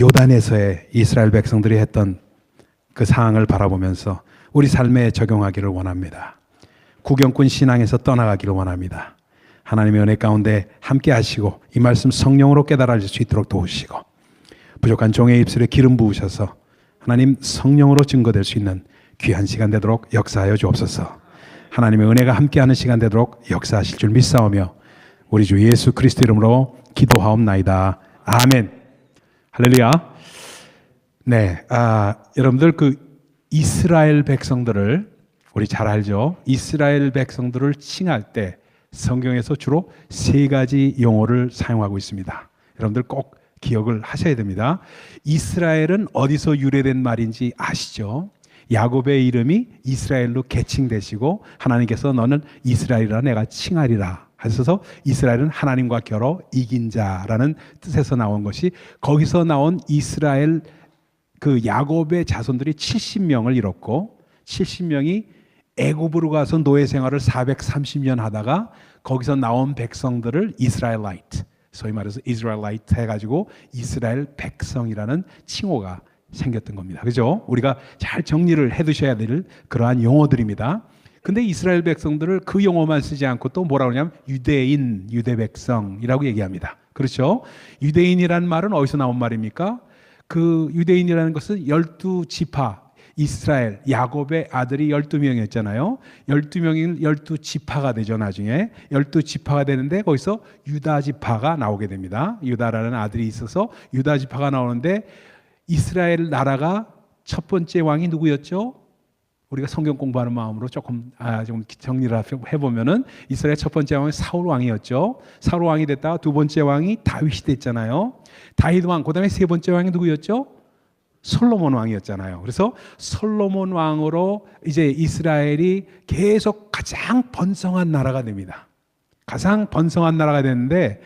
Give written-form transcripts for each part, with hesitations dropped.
요단에서의 이스라엘 백성들이 했던 그 상황을 바라보면서 우리 삶에 적용하기를 원합니다. 구경꾼 신앙에서 떠나가기를 원합니다. 하나님의 은혜 가운데 함께 하시고 이 말씀 성령으로 깨달아질 수 있도록 도우시고 부족한 종의 입술에 기름 부으셔서 하나님 성령으로 증거될 수 있는 귀한 시간 되도록 역사하여 주옵소서. 하나님의 은혜가 함께하는 시간 되도록 역사하실 줄 믿사오며 우리 주 예수 그리스도 이름으로 기도하옵나이다. 아멘. 할렐루야. 네, 여러분들 그 이스라엘 백성들을 우리 잘 알죠? 이스라엘 백성들을 칭할 때 성경에서 주로 세 가지 용어를 사용하고 있습니다. 여러분들 꼭 기억을 하셔야 됩니다. 이스라엘은 어디서 유래된 말인지 아시죠? 야곱의 이름이 이스라엘로 개칭되시고 하나님께서 너는 이스라엘이라 내가 칭하리라 하셔서 이스라엘은 하나님과 겨뤄 이긴 자라는 뜻에서 나온 것이, 거기서 나온 이스라엘 그 야곱의 자손들이 70명을 이뤘고 70명이 애굽으로 가서 노예 생활을 430년 하다가 거기서 나온 백성들을 이스라엘라이트, 소위 말해서 이스라엘라이트 해가지고 이스라엘 백성이라는 칭호가 생겼던 겁니다. 그죠? 우리가 잘 정리를 해두셔야 될 그러한 용어들입니다. 근데 이스라엘 백성들을 그 용어만 쓰지 않고 또 뭐라고 하냐면 유대인, 유대 백성이라고 얘기합니다. 그렇죠? 유대인이라는 말은 어디서 나온 말입니까? 그 유대인이라는 것은 12지파, 이스라엘, 야곱의 아들이 12명이었잖아요. 12명이 12지파가 되죠. 나중에 12지파가 되는데 거기서 유다지파가 나오게 됩니다. 유다라는 아들이 있어서 유다지파가 나오는데 이스라엘 나라가 첫 번째 왕이 누구였죠? 우리가 성경 공부하는 마음으로 조금 좀 정리를 해보면은 이스라엘 첫 번째 왕이 사울 왕이었죠. 사울 왕이 됐다가 두 번째 왕이 다윗이 됐잖아요. 다윗 왕, 그 다음에 세 번째 왕이 누구였죠? 솔로몬 왕이었잖아요. 그래서 솔로몬 왕으로 이제 이스라엘이 계속 가장 번성한 나라가 됩니다. 가장 번성한 나라가 됐는데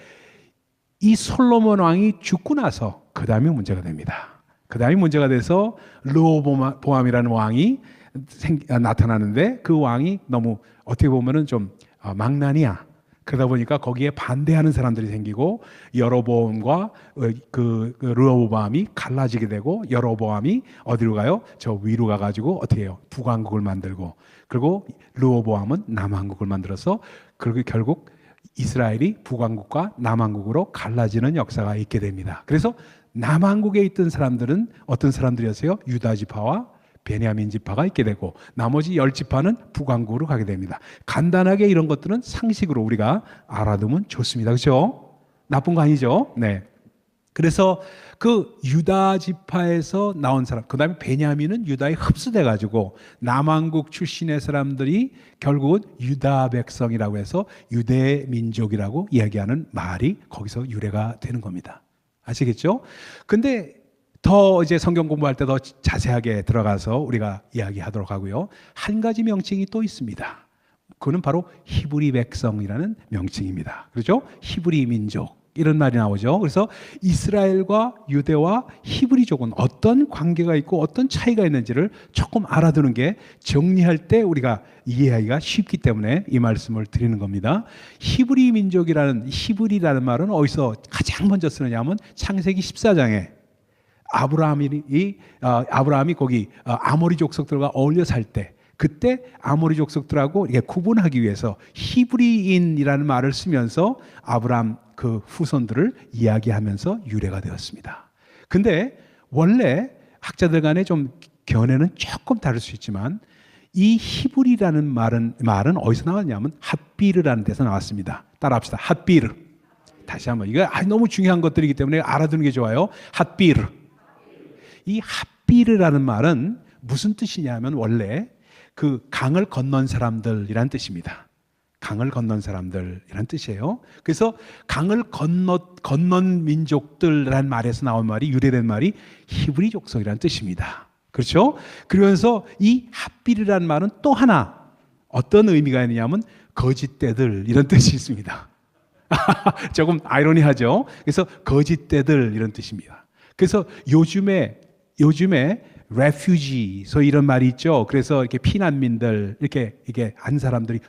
이 솔로몬 왕이 죽고 나서 그 다음에 문제가 됩니다. 그 다음에 문제가 돼서 르호보암이라는 왕이 나타나는데 그 왕이 너무 어떻게 보면은 좀 망나니야. 그러다 보니까 거기에 반대하는 사람들이 생기고 여로보암과 그 르호보암이 갈라지게 되고 여로보암이 어디로 가요? 저 위로 가가지고 어떻게 해요? 북왕국을 만들고 그리고 르호보암은 남왕국을 만들어서 그리고 결국 이스라엘이 북왕국과 남왕국으로 갈라지는 역사가 있게 됩니다. 그래서 남왕국에 있던 사람들은 어떤 사람들이었어요? 유다지파와 베냐민 지파가 있게 되고 나머지 10지파는 북왕국으로 가게 됩니다. 간단하게 이런 것들은 상식으로 우리가 알아두면 좋습니다. 그렇죠? 나쁜 거 아니죠? 네. 그래서 그 유다 지파에서 나온 사람, 그 다음에 베냐민은 유다에 흡수돼 가지고 남왕국 출신의 사람들이 결국은 유다 백성이라고 해서 유대 민족이라고 이야기하는 말이 거기서 유래가 되는 겁니다. 아시겠죠? 근데 더 이제 성경 공부할 때 더 자세하게 들어가서 우리가 이야기하도록 하고요. 한 가지 명칭이 또 있습니다. 그거는 바로 히브리 백성이라는 명칭입니다. 그렇죠? 히브리 민족 이런 말이 나오죠. 그래서 이스라엘과 유대와 히브리족은 어떤 관계가 있고 어떤 차이가 있는지를 조금 알아두는 게 정리할 때 우리가 이해하기가 쉽기 때문에 이 말씀을 드리는 겁니다. 히브리 민족이라는 히브리라는 말은 어디서 가장 먼저 쓰느냐면 창세기 14장에 아브라함이 거기 아모리 족속들과 어울려 살 때 그때 아모리 족속들하고 이게 구분하기 위해서 히브리인이라는 말을 쓰면서 아브라함 그 후손들을 이야기하면서 유래가 되었습니다. 근데 원래 학자들 간에 좀 견해는 조금 다를 수 있지만 이 히브리라는 말은 어디서 나왔냐면 핫비르라는 데서 나왔습니다. 따라합시다. 핫비르. 다시 한번 이거 너무 중요한 것들이기 때문에 알아두는 게 좋아요. 핫비르. 이 핫비르라는 말은 무슨 뜻이냐면 원래 그 강을 건넌 사람들이란 뜻입니다. 강을 건넌 사람들이란 뜻이에요. 그래서 강을 건넌 민족들이란 말에서 나온 말이 유래된 말이 히브리 족속이란 뜻입니다. 그렇죠? 그러면서 이 핫비르라는 말은 또 하나 어떤 의미가 있느냐면 거짓대들 이런 뜻이 있습니다. 조금 아이러니하죠. 그래서 거짓대들 이런 뜻입니다. 그래서 요즘에 refugee, 소위 이런 말이 있죠. 그래서 이렇게 피난민들, 이게 한 사람들이,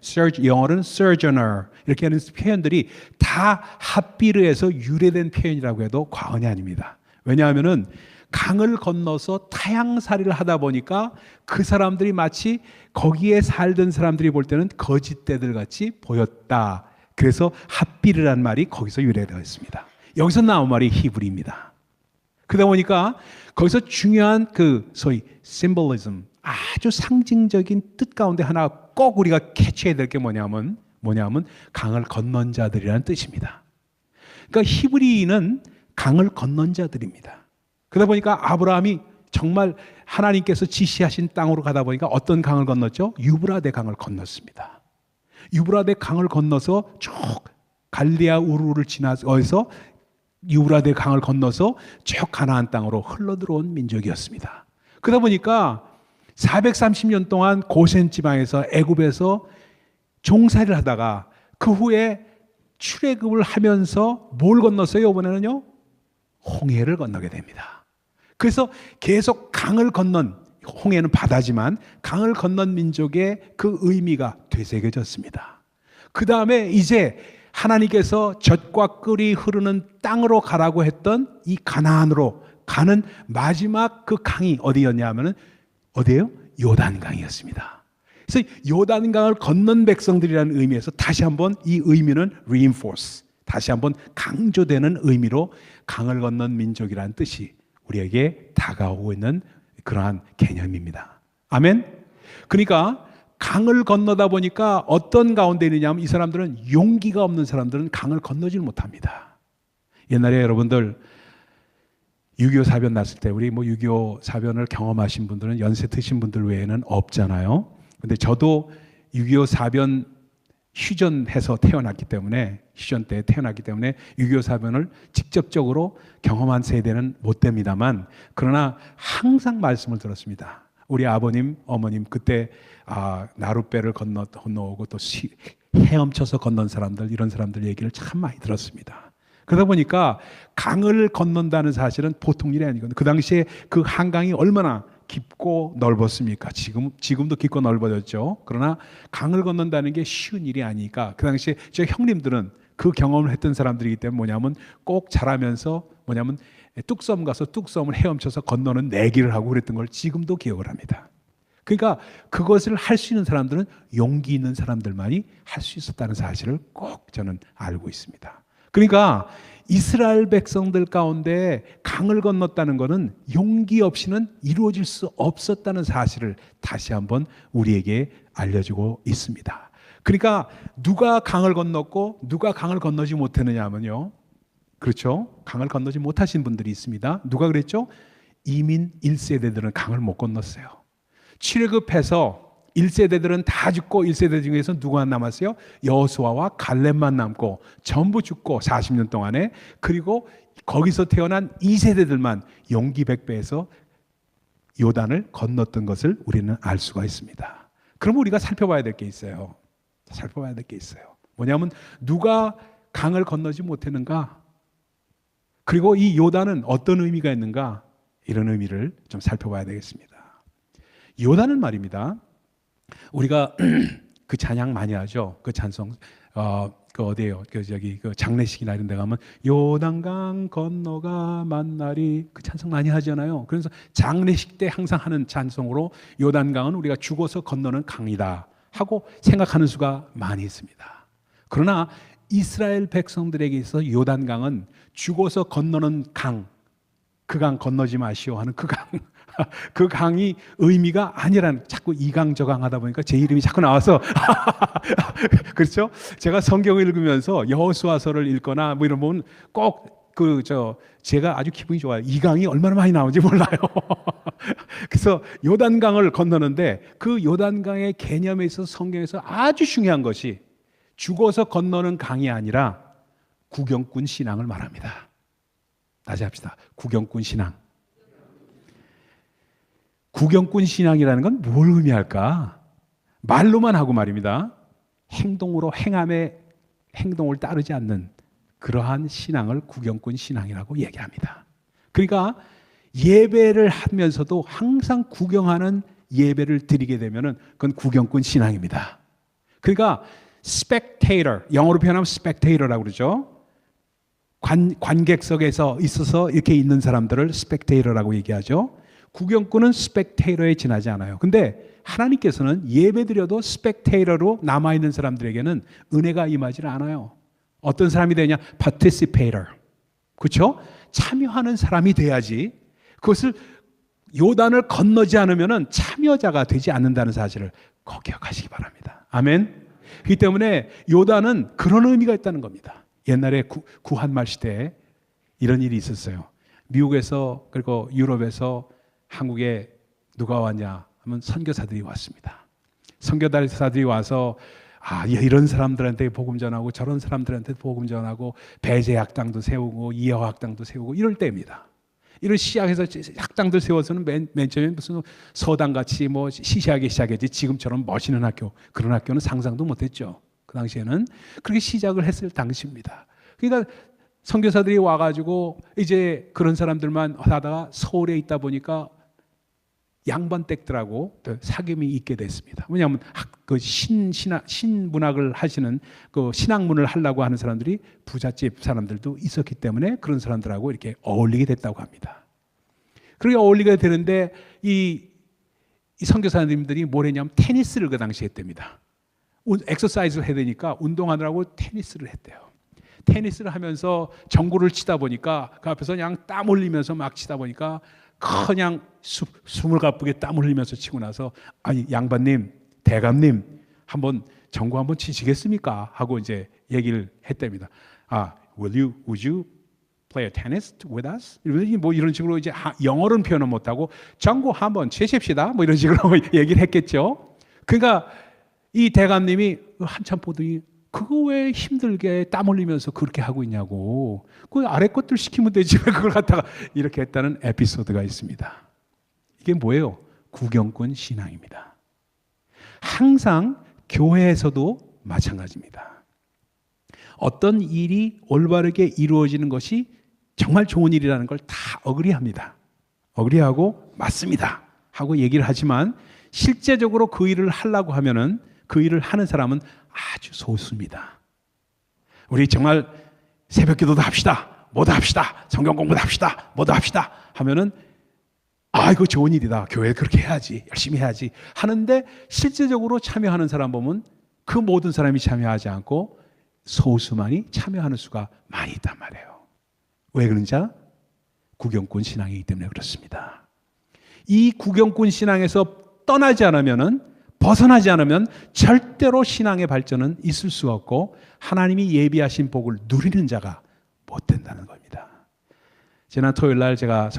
영어로는 sojourner, 이렇게 하는 표현들이 다 핫비르에서 유래된 표현이라고 해도 과언이 아닙니다. 왜냐하면은 강을 건너서 타향살이를 하다 보니까 그 사람들이 마치 거기에 살던 사람들이 볼 때는 거짓대들 같이 보였다. 그래서 핫비르란 말이 거기서 유래되어 있습니다. 여기서 나온 말이 히브리입니다. 그러다 보니까 거기서 중요한 그 소위 심볼리즘, 아주 상징적인 뜻 가운데 하나 꼭 우리가 캐치해야 될 게 뭐냐면 강을 건넌 자들이라는 뜻입니다. 그러니까 히브리인은 강을 건넌 자들입니다. 그러다 보니까 아브라함이 정말 하나님께서 지시하신 땅으로 가다 보니까 어떤 강을 건넜죠? 유브라데 강을 건넜습니다. 유브라데 강을 건너서 쭉 갈대아 우르를 지나서 유브라데 강을 건너서 쭉 가나안 땅으로 흘러들어온 민족이었습니다. 그러다 보니까 430년 동안 고센 지방에서 애굽에서 종살이를 하다가 그 후에 출애굽을 하면서 뭘 건넜어요? 이번에는요, 홍해를 건너게 됩니다. 그래서 계속 강을 건넌, 홍해는 바다지만 강을 건넌 민족의 그 의미가 되새겨졌습니다. 그 다음에 이제 하나님께서 젖과 꿀이 흐르는 땅으로 가라고 했던 이 가나안으로 가는 마지막 그 강이 어디였냐 하면은 어디예요? 요단강이었습니다. 그래서 요단강을 건넌 백성들이라는 의미에서 다시 한번 이 의미는 reinforce, 다시 한번 강조되는 의미로 강을 건넌 민족이라는 뜻이 우리에게 다가오고 있는 그러한 개념입니다. 아멘? 그러니까 강을 건너다 보니까 어떤 가운데 있느냐면 이 사람들은 용기가 없는 사람들은 강을 건너질 못합니다. 옛날에 여러분들 6.25 사변 났을 때 우리 6.25 사변을 경험하신 분들은 연세 드신 분들 외에는 없잖아요. 근데 저도 6.25 사변 휴전해서 태어났기 때문에, 휴전 때 태어났기 때문에 6.25 사변을 직접적으로 경험한 세대는 못 됩니다만, 그러나 항상 말씀을 들었습니다. 우리 아버님, 어머님 그때 나룻배를 건너오고 또 헤엄쳐서 건넌 사람들, 이런 사람들 얘기를 참 많이 들었습니다. 그러다 보니까 강을 건넌다는 사실은 보통 일이 아니거든요. 그 당시에 그 한강이 얼마나 깊고 넓었습니까? 지금도 깊고 넓어졌죠. 그러나 강을 건넌다는 게 쉬운 일이 아니니까 그 당시에 저 형님들은 그 경험을 했던 사람들이기 때문에 꼭 자라면서 뚝섬 가서 뚝섬을 헤엄쳐서 건너는 내기를 하고 그랬던 걸 지금도 기억을 합니다. 그러니까 그것을 할 수 있는 사람들은 용기 있는 사람들만이 할 수 있었다는 사실을 꼭 저는 알고 있습니다. 그러니까 이스라엘 백성들 가운데 강을 건넜다는 것은 용기 없이는 이루어질 수 없었다는 사실을 다시 한번 우리에게 알려주고 있습니다. 그러니까 누가 강을 건넜고 누가 강을 건너지 못했느냐 하면요, 그렇죠? 강을 건너지 못하신 분들이 있습니다. 누가 그랬죠? 이민 1세대들은 강을 못 건넜어요. 출애굽해서 1세대들은 다 죽고 1세대 중에서 누가 남았어요? 여호수아와 갈렙만 남고 전부 죽고 40년 동안에, 그리고 거기서 태어난 2세대들만 용기 백배해서 요단을 건넜던 것을 우리는 알 수가 있습니다. 그럼 우리가 살펴봐야 될 게 있어요. 살펴봐야 될 게 있어요. 뭐냐면 누가 강을 건너지 못했는가? 그리고 이 요단은 어떤 의미가 있는가? 이런 의미를 좀 살펴봐야 되겠습니다. 요단은 말입니다, 우리가 그 찬양 많이 하죠. 그 찬송, 그 어디에요? 그 장례식이나 이런 데 가면 요단강 건너가 만나리, 그 찬송 많이 하잖아요. 그래서 장례식 때 항상 하는 찬송으로 요단강은 우리가 죽어서 건너는 강이다 하고 생각하는 수가 많이 있습니다. 그러나 이스라엘 백성들에게 있어 요단강은 죽어서 건너는 강, 그 강 건너지 마시오 하는 그 강, 그 강이 의미가 아니라는, 자꾸 이 강 저 강 하다 보니까 제 이름이 자꾸 나와서 그렇죠? 제가 성경을 읽으면서 여호수아서를 읽거나 이러면 꼭 제가 아주 기분이 좋아요. 이 강이 얼마나 많이 나오는지 몰라요. 그래서 요단강을 건너는데 그 요단강의 개념에 있어서 성경에서 아주 중요한 것이 죽어서 건너는 강이 아니라 구경꾼 신앙을 말합니다. 다시 합시다. 구경꾼 신앙. 구경꾼 신앙이라는 건 뭘 의미할까? 말로만 하고 말입니다. 행동으로, 행동을 따르지 않는 그러한 신앙을 구경꾼 신앙이라고 얘기합니다. 그러니까 예배를 하면서도 항상 구경하는 예배를 드리게 되면은 그건 구경꾼 신앙입니다. 그러니까 spectator, 영어로 표현하면 spectator라고 그러죠. 관객석에서 있어서 이렇게 있는 사람들을 스펙테이터라고 얘기하죠. 구경꾼은 스펙테이터에 지나지 않아요. 근데 하나님께서는 예배드려도 스펙테이터로 남아있는 사람들에게는 은혜가 임하지 않아요. 어떤 사람이 되냐? participator. 그렇죠? 참여하는 사람이 돼야지. 그것을 요단을 건너지 않으면 참여자가 되지 않는다는 사실을 꼭 기억하시기 바랍니다. 아멘. 그렇기 때문에 요단은 그런 의미가 있다는 겁니다. 옛날에 구한말 시대에 이런 일이 있었어요. 미국에서 그리고 유럽에서 한국에 누가 왔냐 하면 선교사들이 왔습니다. 선교사들이 와서 이런 사람들한테 복음 전하고 저런 사람들한테 복음 전하고 배제 학당도 세우고 이어 학당도 세우고 이럴 때입니다. 이런 시작해서 학당들 세워서는 맨 처음에 무슨 서당같이 뭐 시시하게 시작했지 지금처럼 멋있는 학교 그런 학교는 상상도 못했죠. 그 당시에는 그렇게 시작을 했을 당시입니다. 그러니까 선교사들이 와가지고 이제 그런 사람들만 하다가 서울에 있다 보니까 양반댁들하고 사귐이 있게 됐습니다. 왜냐하면 그 신문학을 하시는 그 신학문을 하려고 하는 사람들이 부잣집 사람들도 있었기 때문에 그런 사람들하고 이렇게 어울리게 됐다고 합니다. 그렇게 어울리게 되는데 이 선교사님들이 뭘 했냐면 테니스를 그 당시에 했답니다. 엑서사이즈를 해야 되니까 운동하느라고 테니스를 했대요. 테니스를 하면서 정구를 치다 보니까 그 앞에서 그냥 땀 흘리면서 막 치다 보니까 그냥 숨을 가쁘게 땀 흘리면서 치고 나서 아니 양반님, 대감님 한번 정구 한번 치시겠습니까? 하고 이제 얘기를 했답니다. would you play a tennis with us? 뭐 이런 식으로 이제 영어로는 표현을 못하고 정구 한번 치십시다. 뭐 이런 식으로 얘기를 했겠죠. 그러니까 이 대감님이 한참 보더니 그거 왜 힘들게 땀 흘리면서 그렇게 하고 있냐고. 그 아래 것들 시키면 되지 왜 그걸 갖다가 이렇게 했다는 에피소드가 있습니다. 이게 뭐예요? 구경꾼 신앙입니다. 항상 교회에서도 마찬가지입니다. 어떤 일이 올바르게 이루어지는 것이 정말 좋은 일이라는 걸 다 어그리합니다. 어그리하고 맞습니다 하고 얘기를 하지만 실제적으로 그 일을 하려고 하면은 그 일을 하는 사람은 아주 소수입니다. 우리 정말 새벽 기도도 합시다. 뭐도 합시다. 성경 공부도 합시다. 뭐도 합시다. 하면은 이거 좋은 일이다. 교회 그렇게 해야지. 열심히 해야지. 하는데 실제적으로 참여하는 사람 보면 그 모든 사람이 참여하지 않고 소수만이 참여하는 수가 많이 있단 말이에요. 왜 그런지 구경꾼 신앙이기 때문에 그렇습니다. 이 구경꾼 신앙에서 떠나지 않으면은 벗어나지 않으면 절대로 신앙의 발전은 있을 수가 없고 하나님이 예비하신 복을 누리는 자가 못 된다는 겁니다. 지난 토요일 날 제가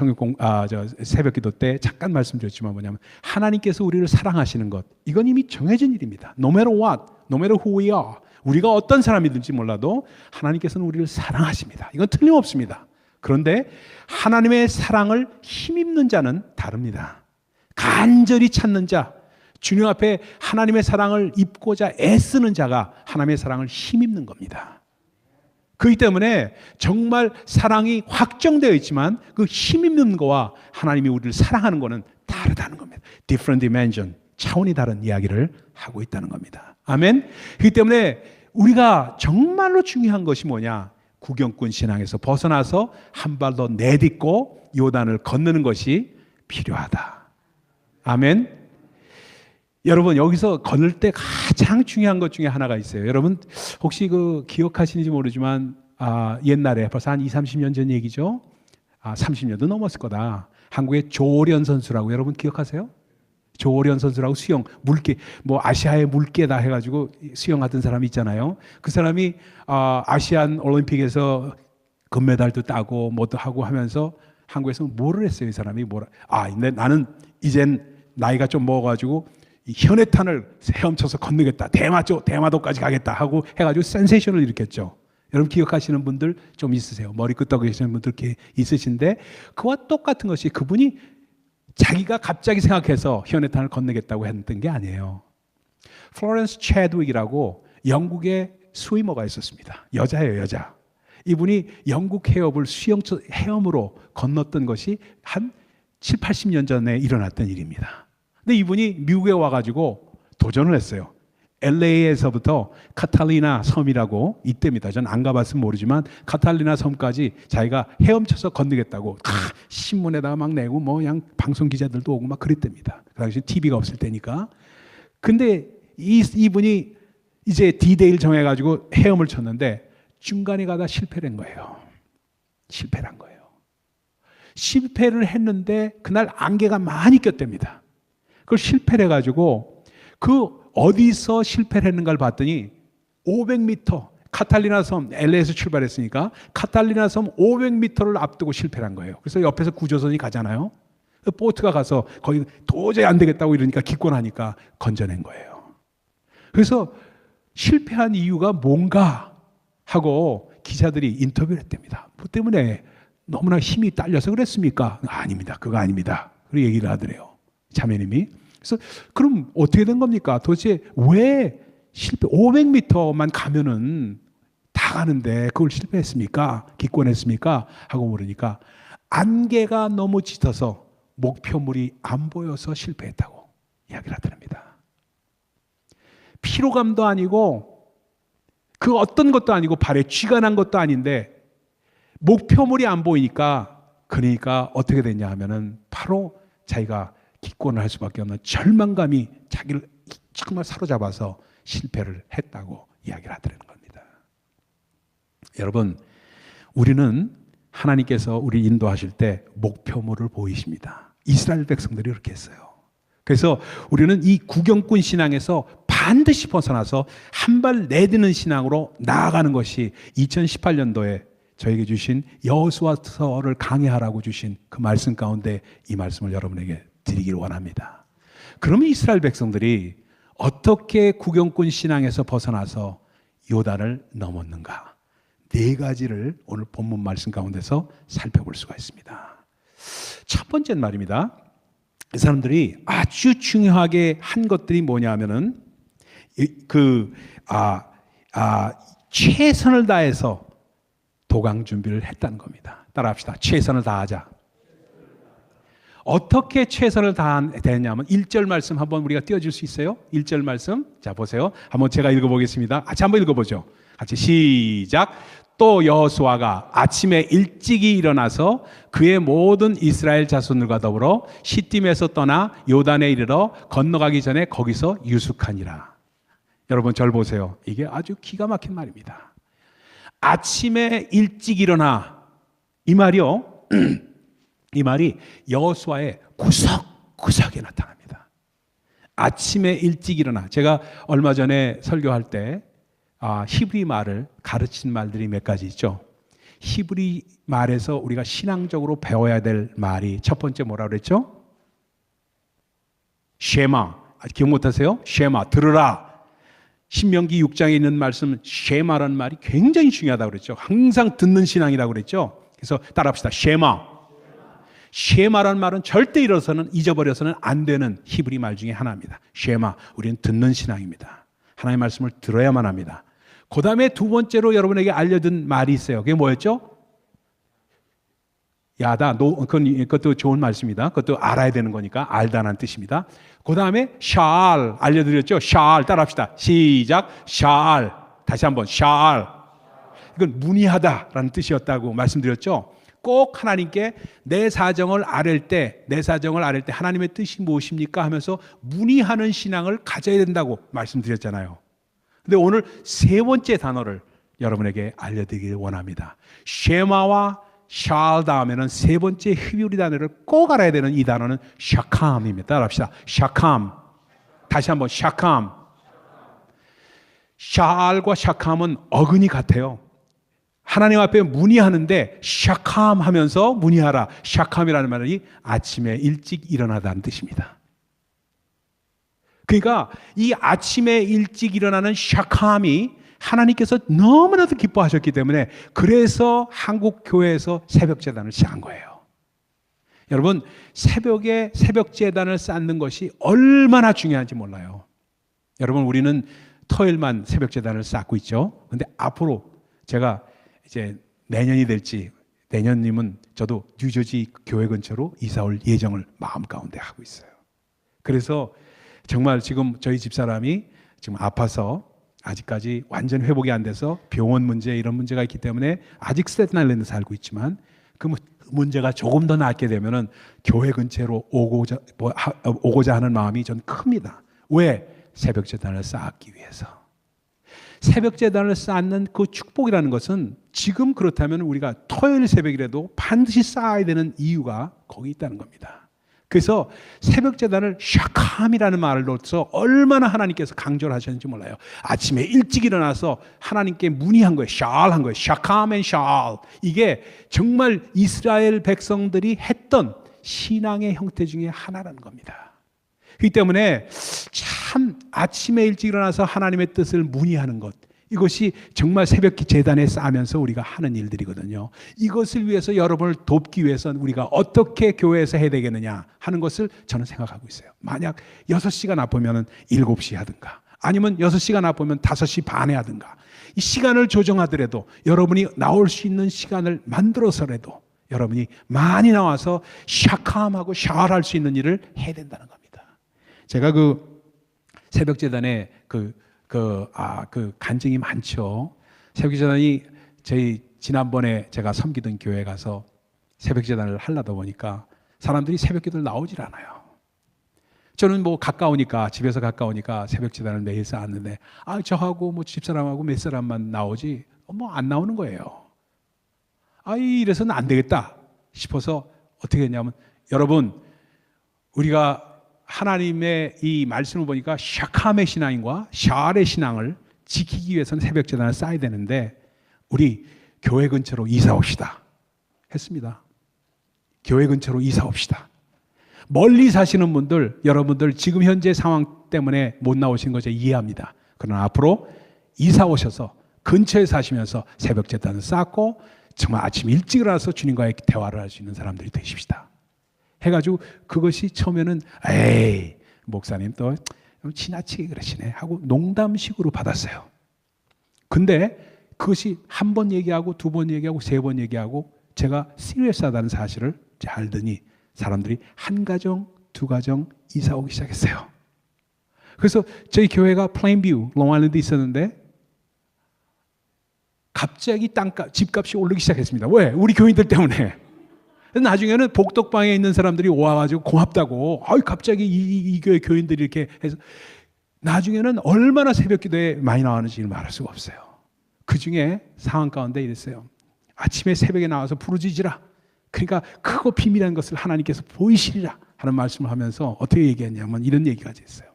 새벽 기도 때 잠깐 말씀드렸지만 뭐냐면 하나님께서 우리를 사랑하시는 것 이건 이미 정해진 일입니다. No matter what, no matter who we are 우리가 어떤 사람이든지 몰라도 하나님께서는 우리를 사랑하십니다. 이건 틀림없습니다. 그런데 하나님의 사랑을 힘입는 자는 다릅니다. 간절히 찾는 자 주님 앞에 하나님의 사랑을 입고자 애쓰는 자가 하나님의 사랑을 힘입는 겁니다. 그렇기 때문에 정말 사랑이 확정되어 있지만 그 힘입는 거와 하나님이 우리를 사랑하는 거는 다르다는 겁니다. Different dimension, 차원이 다른 이야기를 하고 있다는 겁니다. 아멘. 그렇기 때문에 우리가 정말로 중요한 것이 뭐냐? 구경꾼 신앙에서 벗어나서 한 발 더 내딛고 요단을 건너는 것이 필요하다. 아멘. 여러분 여기서 건널 때 가장 중요한 것 중에 하나가 있어요. 여러분 혹시 그 기억하시는지 모르지만 옛날에 벌써 한 20-30년 전 얘기죠. 30년도 넘었을 거다. 한국의 조련 선수라고 여러분 기억하세요? 조련 선수라고 수영 물개 뭐 아시아의 물개다 해가지고 수영하던 사람이 있잖아요. 그 사람이 아시안 올림픽에서 금메달도 따고 뭐도 하고 하면서 한국에서 뭐를 했어요? 이 사람이 근데 나는 이젠 나이가 좀 먹어가지고 현해탄을 헤엄쳐서 건너겠다. 대마도까지 가겠다 하고 해가지고 센세이션을 일으켰죠. 여러분 기억하시는 분들 좀 있으세요. 머리 끄덕 계시는 분들 있으신데 그와 똑같은 것이 그분이 자기가 갑자기 생각해서 현해탄을 건너겠다고 했던 게 아니에요. 플로렌스 채드윅이라고 영국의 스위머가 있었습니다. 여자예요, 여자. 이분이 영국 해협을 헤엄으로 건넜던 것이 한 70-80년 전에 일어났던 일입니다. 근데 이분이 미국에 와가지고 도전을 했어요. LA에서부터 카탈리나 섬이라고 이때입니다. 전 안 가봤으면 모르지만 카탈리나 섬까지 자기가 헤엄쳐서 건너겠다고 신문에다가 막 내고 뭐 그냥 방송 기자들도 오고 막 그랬답니다. 그 당시 TV가 없을 때니까. 근데 이분이 이제 D-Day를 정해가지고 헤엄을 쳤는데 중간에 가다 실패를 한 거예요. 실패를 한 거예요. 실패를 했는데 그날 안개가 많이 꼈답니다. 그걸 실패를 해가지고 그 어디서 실패를 했는가를 봤더니 500m 카탈리나 섬, LA에서 출발했으니까 카탈리나 섬 500m를 앞두고 실패를 한 거예요. 그래서 옆에서 구조선이 가잖아요. 보트가 가서 거기 도저히 안 되겠다고 이러니까 기권하니까 건져낸 거예요. 그래서 실패한 이유가 뭔가 하고 기자들이 인터뷰를 했답니다. 뭐 때문에 너무나 힘이 딸려서 그랬습니까? 아닙니다. 그거 아닙니다. 그리고 얘기를 하더래요. 자매님이. 그래서 그럼 어떻게 된 겁니까? 도대체 왜 500m만 가면은 다 가는데 그걸 실패했습니까? 기권했습니까? 하고 물으니까 안개가 너무 짙어서 목표물이 안 보여서 실패했다고 이야기를 하더랍니다. 피로감도 아니고 그 어떤 것도 아니고 발에 쥐가 난 것도 아닌데 목표물이 안 보이니까 그러니까 어떻게 됐냐 하면은 바로 자기가 기권을 할 수밖에 없는 절망감이 자기를 정말 사로잡아서 실패를 했다고 이야기를 하더라는 겁니다. 여러분, 우리는 하나님께서 우리 인도하실 때 목표물을 보이십니다. 이스라엘 백성들이 그렇게 했어요. 그래서 우리는 이 구경꾼 신앙에서 반드시 벗어나서 한 발 내딛는 신앙으로 나아가는 것이 2018년도에 저에게 주신 여호수아서를 강해하라고 주신 그 말씀 가운데 이 말씀을 여러분에게 드리기를 원합니다. 그러면 이스라엘 백성들이 어떻게 구경꾼 신앙에서 벗어나서 요단을 넘었는가? 네 가지를 오늘 본문 말씀 가운데서 살펴볼 수가 있습니다. 첫 번째는 말입니다. 이 사람들이 아주 중요하게 한 것들이 뭐냐 하면은 최선을 다해서 도강 준비를 했다는 겁니다. 따라합시다. 최선을 다하자. 어떻게 최선을 다했냐면 1절 말씀 한번 우리가 띄워줄 수 있어요? 1절 말씀. 자, 보세요. 한번 제가 읽어보겠습니다. 같이 한번 읽어보죠. 같이 시작. 또 여호수아가 아침에 일찍이 일어나서 그의 모든 이스라엘 자손들과 더불어 시딤에서 떠나 요단에 이르러 건너가기 전에 거기서 유숙하니라. 여러분 절 보세요. 이게 아주 기가 막힌 말입니다. 아침에 일찍 일어나, 이 말이요. 이 말이 여호수아의 구석구석에 나타납니다. 아침에 일찍 일어나. 제가 얼마 전에 설교할 때 히브리 말을 가르친 말들이 몇 가지 있죠. 히브리 말에서 우리가 신앙적으로 배워야 될 말이 첫 번째 뭐라고 그랬죠? 쉐마. 기억 못하세요? 쉐마. 들으라. 신명기 6장에 있는 말씀 쉐마라는 말이 굉장히 중요하다고 그랬죠. 항상 듣는 신앙이라고 그랬죠. 그래서 따라합시다. 쉐마. 쉐마라는 말은 절대 잊어버려서는 안 되는 히브리 말 중에 하나입니다. 쉐마. 우리는 듣는 신앙입니다. 하나님의 말씀을 들어야만 합니다. 그 다음에 두 번째로 여러분에게 알려준 말이 있어요. 그게 뭐였죠? 야다. 그것도 좋은 말씀입니다. 그것도 알아야 되는 거니까 알다는 뜻입니다. 그 다음에 샬 알려드렸죠. 샬 따라합시다. 시작. 샬. 다시 한번 샬. 이건 문의하다라는 뜻이었다고 말씀드렸죠. 꼭 하나님께 내 사정을 아랠 때 하나님의 뜻이 무엇입니까 하면서 문의하는 신앙을 가져야 된다고 말씀드렸잖아요. 근데 오늘 세 번째 단어를 여러분에게 알려드리길 원합니다. 쉐마와 샬 다음에는 세 번째 히브리 단어를 꼭 알아야 되는 이 단어는 샤캄입니다. 따라합시다. 샤캄. 다시 한번 샤캄. 샬과 샤캄은 어근이 같아요. 하나님 앞에 문의하는데 샤캄 하면서 문의하라. 샤캄이라는 말이 아침에 일찍 일어나다는 뜻입니다. 그러니까 이 아침에 일찍 일어나는 샤캄이 하나님께서 너무나도 기뻐하셨기 때문에 그래서 한국 교회에서 새벽 제단을 시작한 거예요. 여러분, 새벽에 새벽 제단을 쌓는 것이 얼마나 중요한지 몰라요. 여러분, 우리는 토요일만 새벽 제단을 쌓고 있죠. 근데 앞으로 제가 이제 내년이 될지, 내년이면 저도 뉴저지 교회 근처로 이사 올 예정을 마음 가운데 하고 있어요. 그래서 정말 지금 저희 집사람이 지금 아파서 아직까지 완전 회복이 안 돼서 병원 문제 이런 문제가 있기 때문에 아직 스테튼 살고 있지만 그 문제가 조금 더 낫게 되면은 교회 근처로 오고자 하는 마음이 전 큽니다. 왜? 새벽 제단을 쌓기 위해서. 새벽 제단을 쌓는 그 축복이라는 것은 지금 그렇다면 우리가 토요일 새벽이라도 반드시 쌓아야 되는 이유가 거기 있다는 겁니다. 그래서 새벽 제단을 샤캄이라는 말을 넣어서 얼마나 하나님께서 강조를 하셨는지 몰라요. 아침에 일찍 일어나서 하나님께 문의한 거예요. 샬한 거예요. 샤캄 앤 샬. 이게 정말 이스라엘 백성들이 했던 신앙의 형태 중에 하나라는 겁니다. 그렇기 때문에 참 아침에 일찍 일어나서 하나님의 뜻을 문의하는 것, 이것이 정말 새벽 제단에 쌓으면서 우리가 하는 일들이거든요. 이것을 위해서 여러분을 돕기 위해서 우리가 어떻게 교회에서 해야 되겠느냐 하는 것을 저는 생각하고 있어요. 만약 6시가 나쁘면 7시 하든가, 아니면 6시가 나쁘면 5시 반에 하든가, 이 시간을 조정하더라도 여러분이 나올 수 있는 시간을 만들어서라도 여러분이 많이 나와서 샤캄하고 샤할할 수 있는 일을 해야 된다는 겁니다. 제가 그 새벽 제단에 그 간증이 많죠. 새벽제단이 저희 지난번에 제가 섬기던 교회 가서 새벽제단을 하려다 보니까 사람들이 새벽기도를 나오질 않아요. 저는 뭐 가까우니까, 집에서 가까우니까 새벽제단을 매일 쌓았는데, 저하고 뭐 집사람하고 몇 사람만 나오지 뭐 안 나오는 거예요. 이래서는 안 되겠다 싶어서 어떻게 했냐면, 여러분, 우리가 하나님의 이 말씀을 보니까 샤캄의 신앙과 샤알의 신앙을 지키기 위해서는 새벽 제단을 쌓아야 되는데, 우리 교회 근처로 이사 옵시다 했습니다. 교회 근처로 이사 옵시다. 멀리 사시는 분들, 여러분들 지금 현재 상황 때문에 못 나오신 거 제가 이해합니다. 그러나 앞으로 이사 오셔서 근처에 사시면서 새벽 제단을 쌓고 정말 아침 일찍 일어나서 주님과의 대화를 할 수 있는 사람들이 되십시다 해가지고, 그것이 처음에는 에이 목사님 또 지나치게 그러시네 하고 농담식으로 받았어요. 근데 그것이 한 번 얘기하고 두 번 얘기하고 세 번 얘기하고 제가 시리어스하다는 사실을 알더니 사람들이 한 가정 두 가정 이사 오기 시작했어요. 그래서 저희 교회가 플레인뷰 롱아일랜드에 있었는데 갑자기 집값이 오르기 시작했습니다. 왜? 우리 교인들 때문에. 나중에는 복덕방에 있는 사람들이 와가지고 고맙다고, 갑자기 이 교회 교인들이 이렇게 해서, 나중에는 얼마나 새벽 기도에 많이 나왔는지 말할 수가 없어요. 그 중에 상황 가운데 이랬어요. 아침에 새벽에 나와서 부르짖으라. 그러니까 크고 비밀한 것을 하나님께서 보이시리라 하는 말씀을 하면서 어떻게 얘기했냐면 이런 얘기까지 했어요.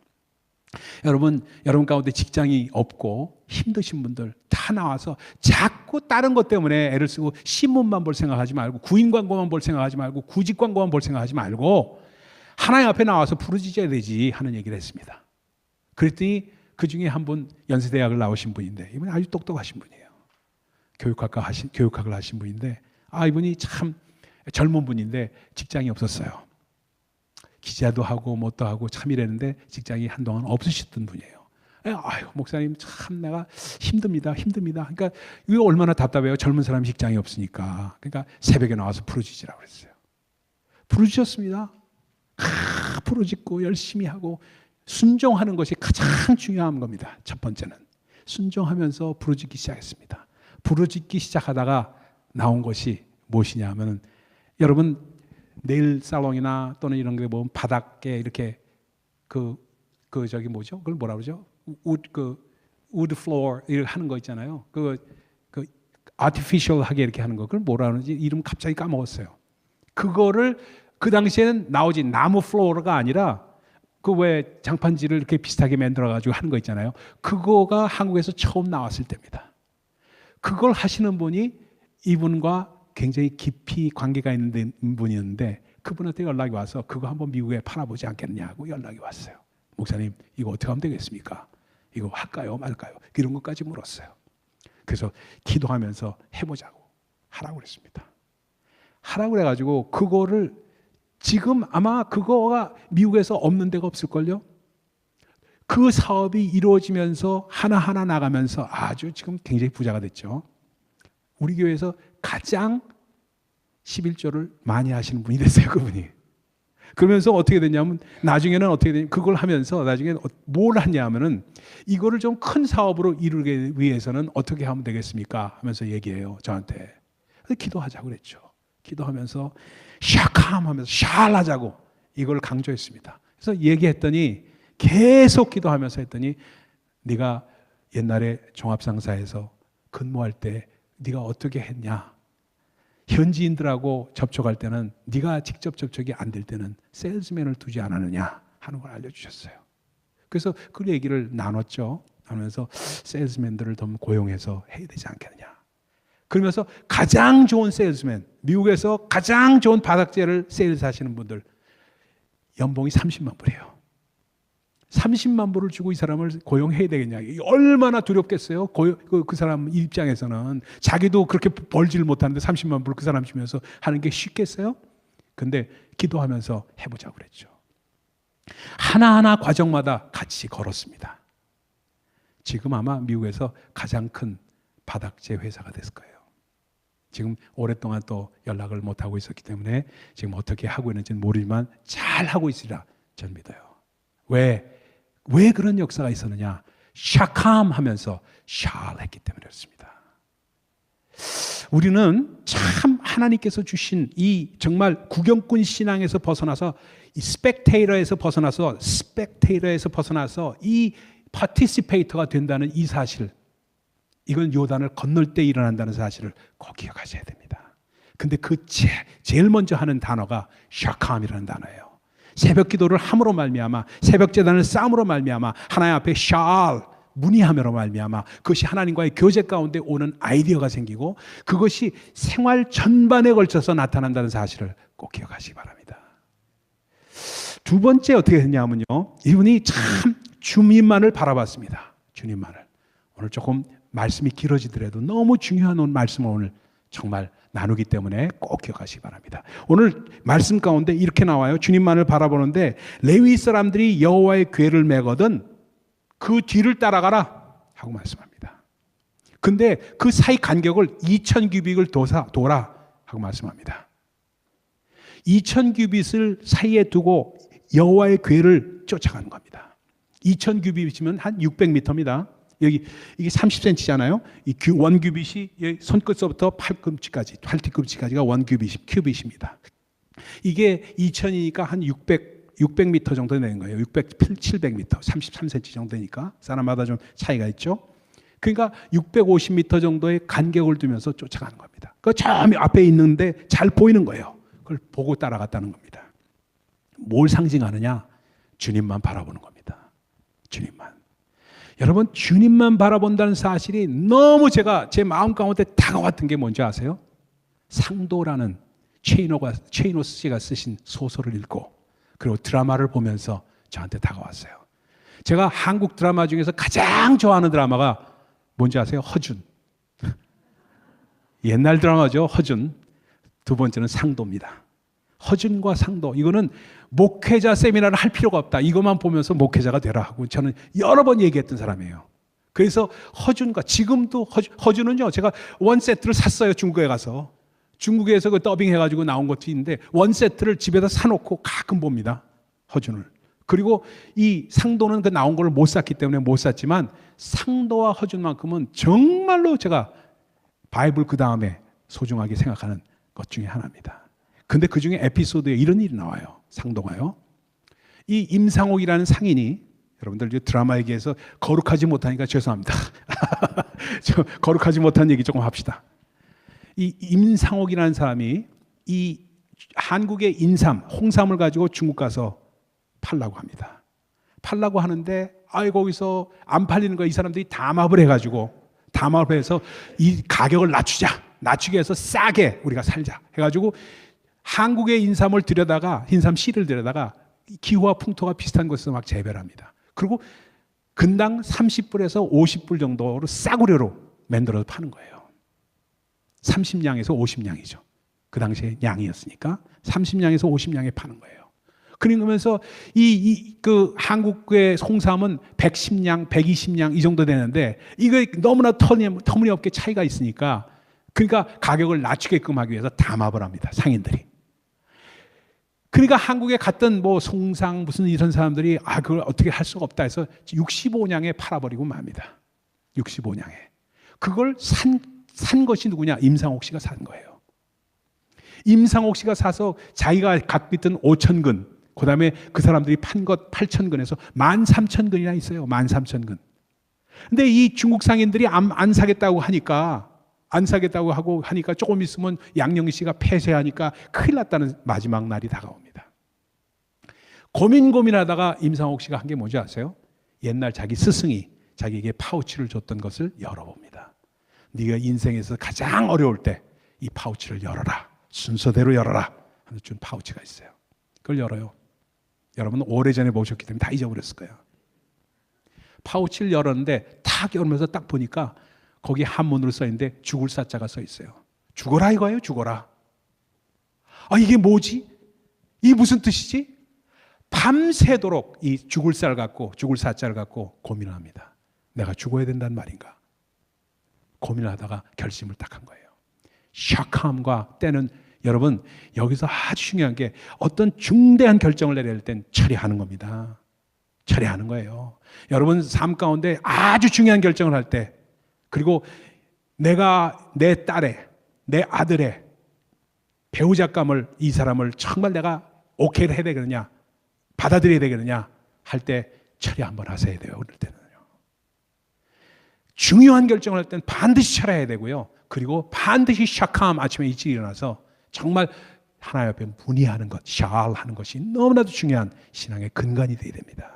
여러분 가운데 직장이 없고 힘드신 분들 다 나와서 자꾸 다른 것 때문에 애를 쓰고 신문만 볼 생각하지 말고, 구인 광고만 볼 생각하지 말고, 구직 광고만 볼 생각하지 말고 하나님 앞에 나와서 부르짖어야 되지 하는 얘기를 했습니다. 그랬더니 그 중에 한 분 연세대학을 나오신 분인데, 이분이 아주 똑똑하신 분이에요. 교육학을 하신 분인데, 이분이 참 젊은 분인데 직장이 없었어요. 기자도 하고 뭣도 하고 참 이랬는데 직장이 한동안 없으셨던 분이에요. 목사님 참 내가 힘듭니다. 그러니까 이거 얼마나 답답해요. 젊은 사람이 직장이 없으니까. 그러니까 새벽에 나와서 부르짖으라고 그랬어요. 부르짖었습니다. 부르짖고 열심히 하고 순종하는 것이 가장 중요한 겁니다. 첫 번째는 순종하면서 부르짖기 시작했습니다. 부르짖기 시작하다가 나온 것이 무엇이냐 하면, 여러분 네일 살롱이나 또는 이런 게 보면 바닥에 이렇게 저기 뭐죠? 그걸 뭐라 그러죠? 우드 플로어 이렇게 하는 거 있잖아요. 그 아티피셜하게 이렇게 하는 거, 그걸 뭐라 그러는지 이름 갑자기 까먹었어요. 그거를 그 당시에는 나오지, 나무 플로어가 아니라 그 왜 장판지를 이렇게 비슷하게 만들어 가지고 하는 거 있잖아요. 그거가 한국에서 처음 나왔을 때입니다. 그걸 하시는 분이 이분과 굉장히 깊이 관계가 있는 분이었는데, 그분한테 연락이 와서 그거 한번 미국에 팔아보지 않겠느냐고 연락이 왔어요. 목사님 이거 어떻게 하면 되겠습니까? 이거 할까요 말까요? 이런 것까지 물었어요. 그래서 기도하면서 해보자고 하라고 그랬습니다. 하라고 그래가지고 그거를 지금 아마 그거가 미국에서 없는 데가 없을걸요. 그 사업이 이루어지면서 하나하나 나가면서 아주 지금 굉장히 부자가 됐죠. 우리 교회에서 가장 11조를 많이 하시는 분이 됐어요, 그분이. 그러면서 어떻게 됐냐면 나중에는 어떻게 되냐면 그걸 하면서 나중에 뭘 하냐 하면은 이거를 좀 큰 사업으로 이루기 위해서는 어떻게 하면 되겠습니까? 하면서 얘기해요. 저한테. 기도하자고 그랬죠. 기도하면서 샤캄 하면서 샬 하자고 이걸 강조했습니다. 그래서 얘기했더니 계속 기도하면서 했더니 네가 옛날에 종합상사에서 근무할 때 네가 어떻게 했냐? 현지인들하고 접촉할 때는 네가 직접 접촉이 안 될 때는 세일즈맨을 두지 않았느냐 하는 걸 알려주셨어요. 그래서 그 얘기를 나눴죠. 나누면서 세일즈맨들을 좀 고용해서 해야 되지 않겠느냐. 그러면서 가장 좋은 세일즈맨, 미국에서 가장 좋은 바닥재를 세일즈 하시는 분들 연봉이 30만 불이에요. 30만 불을 주고 이 사람을 고용해야 되겠냐. 얼마나 두렵겠어요. 그 사람 입장에서는 자기도 그렇게 벌지를 못하는데 30만 불을 그 사람 주면서 하는 게 쉽겠어요? 근데 기도하면서 해보자고 그랬죠. 하나하나 과정마다 같이 걸었습니다. 지금 아마 미국에서 가장 큰 바닥재 회사가 됐을 거예요. 지금 오랫동안 또 연락을 못하고 있었기 때문에 지금 어떻게 하고 있는지는 모르지만 잘 하고 있으리라 저는 믿어요. 왜 그런 역사가 있었느냐? 샤캄 하면서 샬 했기 때문에 그렇습니다. 우리는 참 하나님께서 주신 이 정말 구경꾼 신앙에서 벗어나서 이 스펙테이터에서 벗어나서 이 파티시페이터가 된다는 이 사실, 이건 요단을 건널 때 일어난다는 사실을 꼭 기억하셔야 됩니다. 근데 그 제일 먼저 하는 단어가 샤캄이라는 단어예요. 새벽 기도를 함으로 말미암아, 새벽 제단을 쌓음으로 말미암아, 하나님 앞에 샬 문의함으로 말미암아 그것이 하나님과의 교제 가운데 오는 아이디어가 생기고 그것이 생활 전반에 걸쳐서 나타난다는 사실을 꼭 기억하시기 바랍니다. 두 번째 어떻게 했냐면요, 이분이 참 주님만을 바라봤습니다. 주님만을. 오늘 조금 말씀이 길어지더라도 너무 중요한 말씀을 오늘 정말 나누기 때문에 꼭 기억하시기 바랍니다. 오늘 말씀 가운데 이렇게 나와요. 주님만을 바라보는데 레위 사람들이 여호와의 궤를 메거든 그 뒤를 따라가라 하고 말씀합니다. 근데 그 사이 간격을 2000규빗을 도라 하고 말씀합니다. 2000규빗을 사이에 두고 여호와의 궤를 쫓아가는 겁니다. 2000규빗이면 한 600m입니다. 여기 이게 30cm잖아요. 이 원규빗이 손끝서부터 팔뒤꿈치까지가 원규빗입니다. 이게 2000이니까 한 600m 정도 되는 거예요. 700m, 33cm 정도 되니까 사람마다 좀 차이가 있죠. 그러니까 650m 정도의 간격을 두면서 쫓아가는 겁니다. 그 저 앞에 있는데 잘 보이는 거예요. 그걸 보고 따라갔다는 겁니다. 뭘 상징하느냐? 주님만 바라보는 겁니다. 주님만. 여러분, 주님만 바라본다는 사실이 너무 제 마음 가운데 다가왔던 게 뭔지 아세요? 상도라는 최인호 씨가 쓰신 소설을 읽고 그리고 드라마를 보면서 저한테 다가왔어요. 제가 한국 드라마 중에서 가장 좋아하는 드라마가 뭔지 아세요? 허준. 옛날 드라마죠. 허준. 두 번째는 상도입니다. 허준과 상도. 이거는 목회자 세미나를 할 필요가 없다. 이것만 보면서 목회자가 되라 하고 저는 여러 번 얘기했던 사람이에요. 그래서 허준과 지금도 허준은요. 제가 원 세트를 샀어요. 중국에 가서. 중국에서 그 더빙해가지고 나온 것도 있는데 원 세트를 집에다 사놓고 가끔 봅니다. 허준을. 그리고 이 상도는 그 나온 걸 못 샀기 때문에 못 샀지만 상도와 허준만큼은 정말로 제가 바이블 그 다음에 소중하게 생각하는 것 중에 하나입니다. 근데 그 중에 에피소드에 이런 일이 나와요. 상도가요. 이 임상옥이라는 상인이, 여러분들 드라마 얘기해서 거룩하지 못하니까 죄송합니다. 저 거룩하지 못한 얘기 조금 합시다. 이 임상옥이라는 사람이 이 한국의 인삼, 홍삼을 가지고 중국 가서 팔라고 합니다. 팔라고 하는데 거기서 안 팔리는 거 이 사람들이 담합을 해서 이 가격을 낮추게 해서 싸게 우리가 살자 해가지고 한국의 인삼 씨를 들여다가 기후와 풍토가 비슷한 곳에서 막 재배를 합니다. 그리고 근당 30불에서 50불 정도로 싸구려로 만들어서 파는 거예요. 30냥에서 50냥이죠. 그 당시에 냥이었으니까 30냥에서 50냥에 파는 거예요. 그러면서 그 한국의 홍삼은 110냥, 120냥 이 정도 되는데 이거 너무나 터무니없게 차이가 있으니까 그러니까 가격을 낮추게끔 하기 위해서 담합을 합니다. 상인들이. 그러니까 한국에 갔던 뭐 송상 무슨 이런 사람들이 그걸 어떻게 할 수가 없다 해서 65냥에 팔아버리고 맙니다. 65냥에. 그걸 산 것이 누구냐? 임상옥 씨가 산 거예요. 임상옥 씨가 사서 자기가 갖고 있던 5,000근, 그 다음에 그 사람들이 판 것 8,000근에서 13,000근이나 있어요. 13,000근. 근데 이 중국 상인들이 안 사겠다고 하니까, 조금 있으면 양영희 씨가 폐쇄하니까 큰일 났다는 마지막 날이 다가옵니다. 고민하다가 임상옥 씨가 한 게 뭔지 아세요? 옛날 자기 스승이 자기에게 파우치를 줬던 것을 열어봅니다. 네가 인생에서 가장 어려울 때 이 파우치를 열어라. 순서대로 열어라. 하는 준 파우치가 있어요. 그걸 열어요. 여러분은 오래전에 보셨기 때문에 다 잊어버렸을 거예요. 파우치를 열었는데 탁 열면서 딱 보니까 거기 한문으로 써 있는데 죽을 사자가 써 있어요. 죽어라 이거예요. 죽어라. 이게 뭐지? 이게 무슨 뜻이지? 밤새도록 이 죽을 사자를 갖고 고민을 합니다. 내가 죽어야 된다는 말인가? 고민을 하다가 결심을 딱 한 거예요. 샤캄과 때는 여러분 여기서 아주 중요한 게 어떤 중대한 결정을 내려야 할 땐 처리하는 겁니다. 처리하는 거예요. 여러분 삶 가운데 아주 중요한 결정을 할 때, 그리고 내가 내 딸의, 내 아들의 배우자감을, 이 사람을 정말 내가 오케이를 해야 되겠느냐, 받아들여야 되겠느냐 할 때 처리 한번 하셔야 돼요. 그럴 때는요. 중요한 결정을 할 때는 반드시 처리해야 되고요. 그리고 반드시 샤캄 아침에 일찍 일어나서 정말 하나님 앞에 문의하는 것, 샤알하는 것이 너무나도 중요한 신앙의 근간이 되어야 됩니다.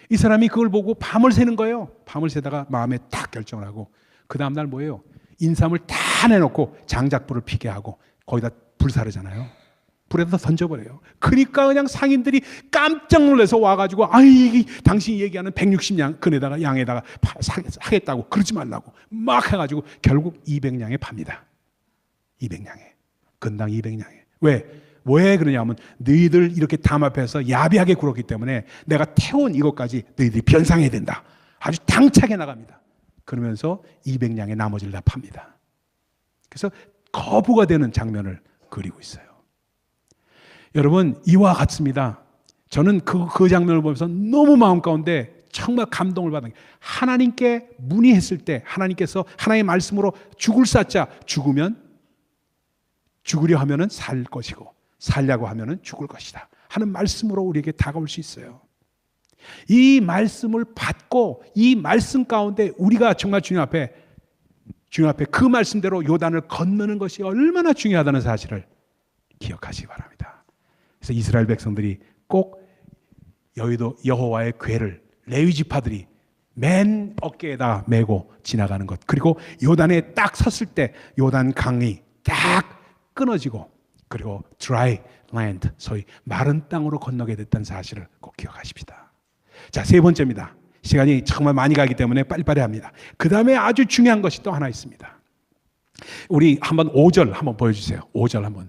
이 사람이 그걸 보고 밤을 새는 거예요. 밤을 새다가 마음에 딱 결정을 하고 그 다음날 뭐예요? 인삼을 다 내놓고 장작불을 피게 하고 거기다 불사르잖아요. 불에다 던져버려요. 그러니까 그냥 상인들이 깜짝 놀라서 와가지고 당신이 얘기하는 160냥 근에다가 양에다가 하겠다고, 그러지 말라고 막 해가지고 결국 200냥에 팝니다. 200냥에. 근당 200냥에. 왜 그러냐면 너희들 이렇게 담 앞에서 야비하게 굴었기 때문에 내가 태운 이것까지 너희들이 변상해야 된다. 아주 당차게 나갑니다. 그러면서 200냥의 나머지를 다 팝니다. 그래서 거부가 되는 장면을 그리고 있어요. 여러분 이와 같습니다. 저는 그 장면을 보면서 너무 마음 가운데 정말 감동을 받은 게, 하나님께 문의했을 때 하나님께서 하나님의 말씀으로 죽을 사자, 죽으려 하면은 살 것이고 살려고 하면은 죽을 것이다 하는 말씀으로 우리에게 다가올 수 있어요. 이 말씀을 받고 이 말씀 가운데 우리가 정말 주님 앞에 그 말씀대로 요단을 건너는 것이 얼마나 중요하다는 사실을 기억하시기 바랍니다. 그래서 이스라엘 백성들이 꼭 여호와의 궤를 레위 지파들이 맨 어깨에다 메고 지나가는 것, 그리고 요단에 딱 섰을 때 요단 강이 딱 끊어지고 그리고 dry land, 소위 마른 땅으로 건너게 됐다는 사실을 꼭 기억하십시다. 자, 세 번째입니다. 시간이 정말 많이 가기 때문에 빨리빨리 합니다. 그 다음에 아주 중요한 것이 또 하나 있습니다. 우리 한번 5절 한번 보여주세요. 5절 한번.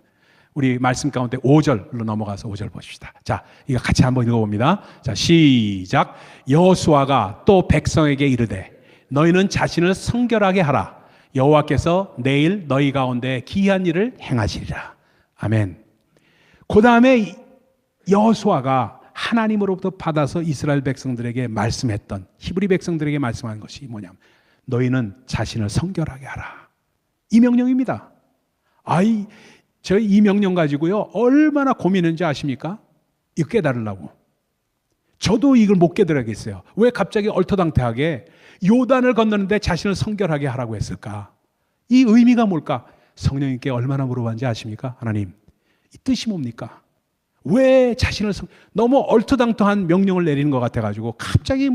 우리 말씀 가운데 5절로 넘어가서 5절 보십시다. 자, 이거 같이 한번 읽어봅니다. 자, 시작. 여호수아가 또 백성에게 이르되 너희는 자신을 성결하게 하라. 여호와께서 내일 너희 가운데 기이한 일을 행하시리라. 아멘. 그 다음에 여호수아가 하나님으로부터 받아서 이스라엘 백성들에게 말씀했던, 히브리 백성들에게 말씀한 것이 뭐냐면 너희는 자신을 성결하게 하라. 이 명령입니다. 저 이 명령 가지고요 얼마나 고민했는지 아십니까? 이거 깨달으려고. 저도 이걸 못 깨달아겠어요. 왜 갑자기 얼토당토하게 요단을 건너는데 자신을 성결하게 하라고 했을까? 이 의미가 뭘까? 성령님께 얼마나 물어봤는지 아십니까? 하나님, 이 뜻이 뭡니까? 왜 자신을 너무 얼토당토한 명령을 내리는 것 같아가지고 갑자기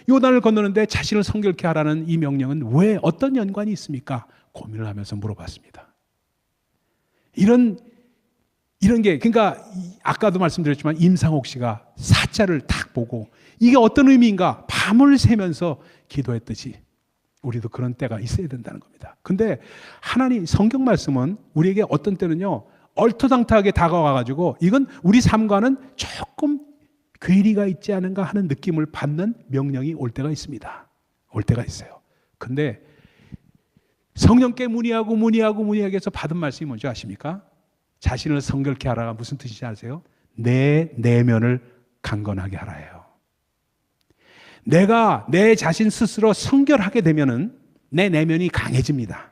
요단을 건너는데 자신을 성결케 하라는 이 명령은 왜 어떤 연관이 있습니까? 고민을 하면서 물어봤습니다. 이런 게, 그러니까 아까도 말씀드렸지만 임상옥 씨가 사자를 딱 보고 이게 어떤 의미인가 밤을 새면서 기도했듯이 우리도 그런 때가 있어야 된다는 겁니다. 근데 하나님 성경 말씀은 우리에게 어떤 때는요 얼토당토하게 다가와가지고 이건 우리 삶과는 조금 괴리가 있지 않은가 하는 느낌을 받는 명령이 올 때가 있습니다. 올 때가 있어요. 근데 성령께 문의하기 위해서 받은 말씀이 뭔지 아십니까? 자신을 성결케 하라가 무슨 뜻인지 아세요? 내 내면을 강건하게 하라예요. 내가 내 자신 스스로 성결하게 되면은 내 내면이 강해집니다.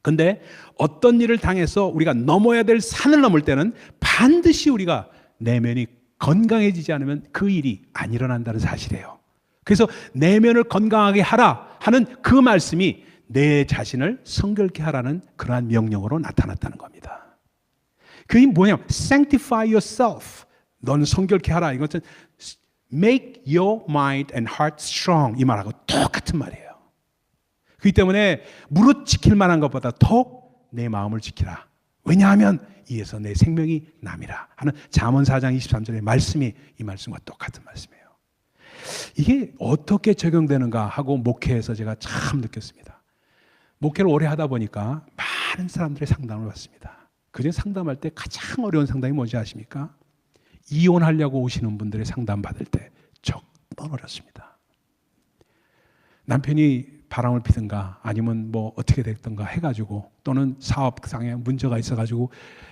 근데 어떤 일을 당해서 우리가 넘어야 될 산을 넘을 때는 반드시 우리가 내면이 건강해지지 않으면 그 일이 안 일어난다는 사실이에요. 그래서 내면을 건강하게 하라 하는 그 말씀이 내 자신을 성결케 하라는 그러한 명령으로 나타났다는 겁니다. 그게 뭐냐면 sanctify yourself. 넌 성결케 하라. 이것은 make your mind and heart strong 이 말하고 똑같은 말이에요. 그렇기 때문에 무릇 지킬 만한 것보다 더욱 내 마음을 지키라. 왜냐하면 이에서 내 생명이 남이라 하는 잠언 4장 23절의 말씀이 이 말씀과 똑같은 말씀이에요. 이게 어떻게 적용되는가 하고 목회에서 제가 참 느꼈습니다. 목회를 오래 하다 보니까 많은 사람들의 상담을 받습니다. 그중에 상담할 때 가장 어려운 상담이 뭔지 아십니까? 이혼하려고 오시는 분들의 상담 받을 때 정말 어렵습니다. 남편이 바람을 피든가 아니면 뭐 어떻게 됐든가 해가지고 또는 사업상에 문제가 있어가지고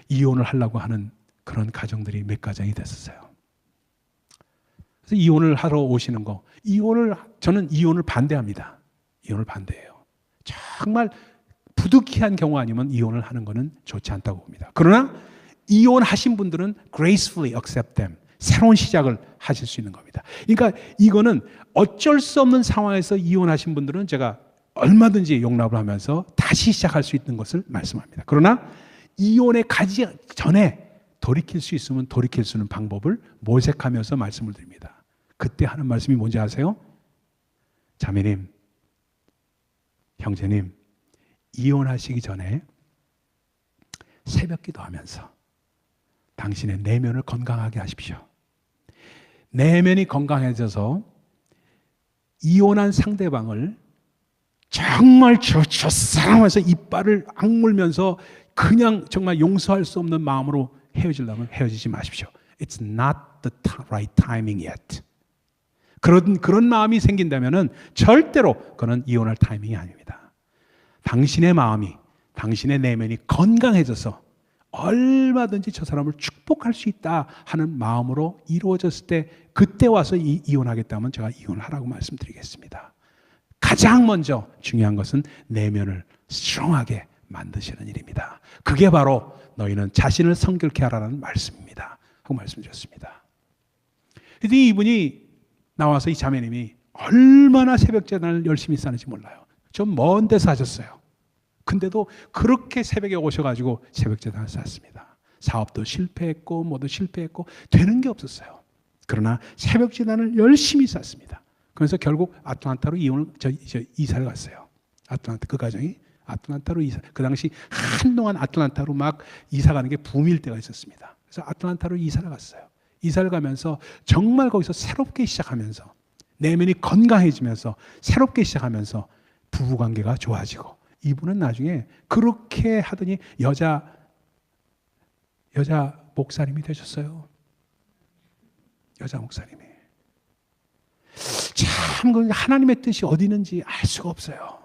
이혼을 하려고 하는 그런 가정들이 몇 가정이 됐었어요. 그래서 이혼을 하러 오시는 거, 저는 이혼을 반대합니다. 이혼을 반대해요. 정말 부득이한 경우 아니면 이혼을 하는 거는 좋지 않다고 봅니다. 그러나 이혼하신 분들은 gracefully accept them. 새로운 시작을 하실 수 있는 겁니다. 그러니까 이거는 어쩔 수 없는 상황에서 이혼하신 분들은 제가 얼마든지 용납을 하면서 다시 시작할 수 있는 것을 말씀합니다. 그러나 이혼에 가기 전에 돌이킬 수 있으면 돌이킬 수 있는 방법을 모색하면서 말씀을 드립니다. 그때 하는 말씀이 뭔지 아세요? 자매님, 형제님, 이혼하시기 전에 새벽 기도하면서 당신의 내면을 건강하게 하십시오. 내면이 건강해져서 이혼한 상대방을 정말 저 사랑하면서 이빨을 악물면서 그냥 정말 용서할 수 없는 마음으로 헤어지려면 헤어지지 마십시오. It's not the right timing yet. 그런 마음이 생긴다면은 절대로 그건 이혼할 타이밍이 아닙니다. 당신의 마음이, 당신의 내면이 건강해져서 얼마든지 저 사람을 축복할 수 있다 하는 마음으로 이루어졌을 때 그때 와서 이혼하겠다면 제가 이혼을 하라고 말씀드리겠습니다. 가장 먼저 중요한 것은 내면을 스트롱하게 만드시는 일입니다. 그게 바로 너희는 자신을 성결케 하라는 말씀입니다 하고 말씀드렸습니다. 그래서 이분이 나와서 이 자매님이 얼마나 새벽 제단을 열심히 싸는지 몰라요. 좀 먼 데서 하셨어요. 근데도 그렇게 새벽에 오셔가지고 새벽 제단을 쌌습니다. 사업도 실패했고 뭐도 실패했고 되는 게 없었어요. 그러나 새벽 제단을 열심히 쌌습니다. 그래서 결국 아틀란타로 이사를 갔어요. 아틀란타 그 가정이 아틀란타로 이사. 그 당시 한동안 아틀란타로 막 이사 가는 게 붐일 때가 있었습니다. 그래서 아틀란타로 이사를 갔어요. 이사를 가면서 정말 거기서 새롭게 시작하면서 내면이 건강해지면서 새롭게 시작하면서 부부관계가 좋아지고 이분은 나중에 그렇게 하더니 여자 목사님이 되셨어요. 여자 목사님이. 참 하나님의 뜻이 어디 있는지 알 수가 없어요.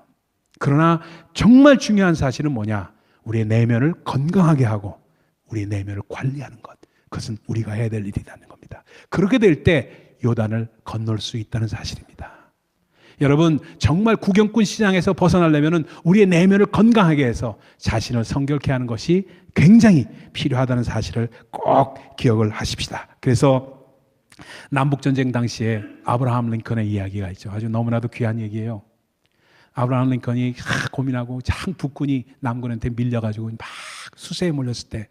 그러나 정말 중요한 사실은 뭐냐? 우리의 내면을 건강하게 하고 우리의 내면을 관리하는 것. 그것은 우리가 해야 될 일이라는 겁니다. 그렇게 될 때 요단을 건널 수 있다는 사실입니다. 여러분 정말 구경꾼 시장에서 벗어나려면 우리의 내면을 건강하게 해서 자신을 성결케 하는 것이 굉장히 필요하다는 사실을 꼭 기억을 하십시다. 그래서 남북전쟁 당시에 아브라함 링컨의 이야기가 있죠. 아주 너무나도 귀한 얘기예요. 아브라함 링컨이 고민하고 참 북군이 남군한테 밀려가지고 막 수세에 몰렸을 때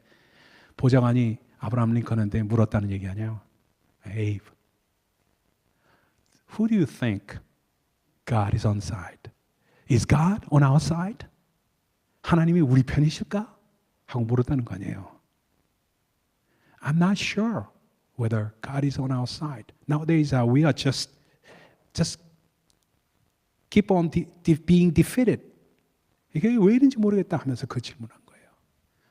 보좌관이 아브라함 링컨한테 물었다는 얘기 아니에요. Abe, who do you think God is on side? Is God on our side? 하나님이 우리 편이실까? 하고 물었다는 거 아니에요. I'm not sure whether God is on our side. Nowadays we are just keep on being defeated. 이게 왜 이런지 모르겠다 하면서 그 질문한 거예요.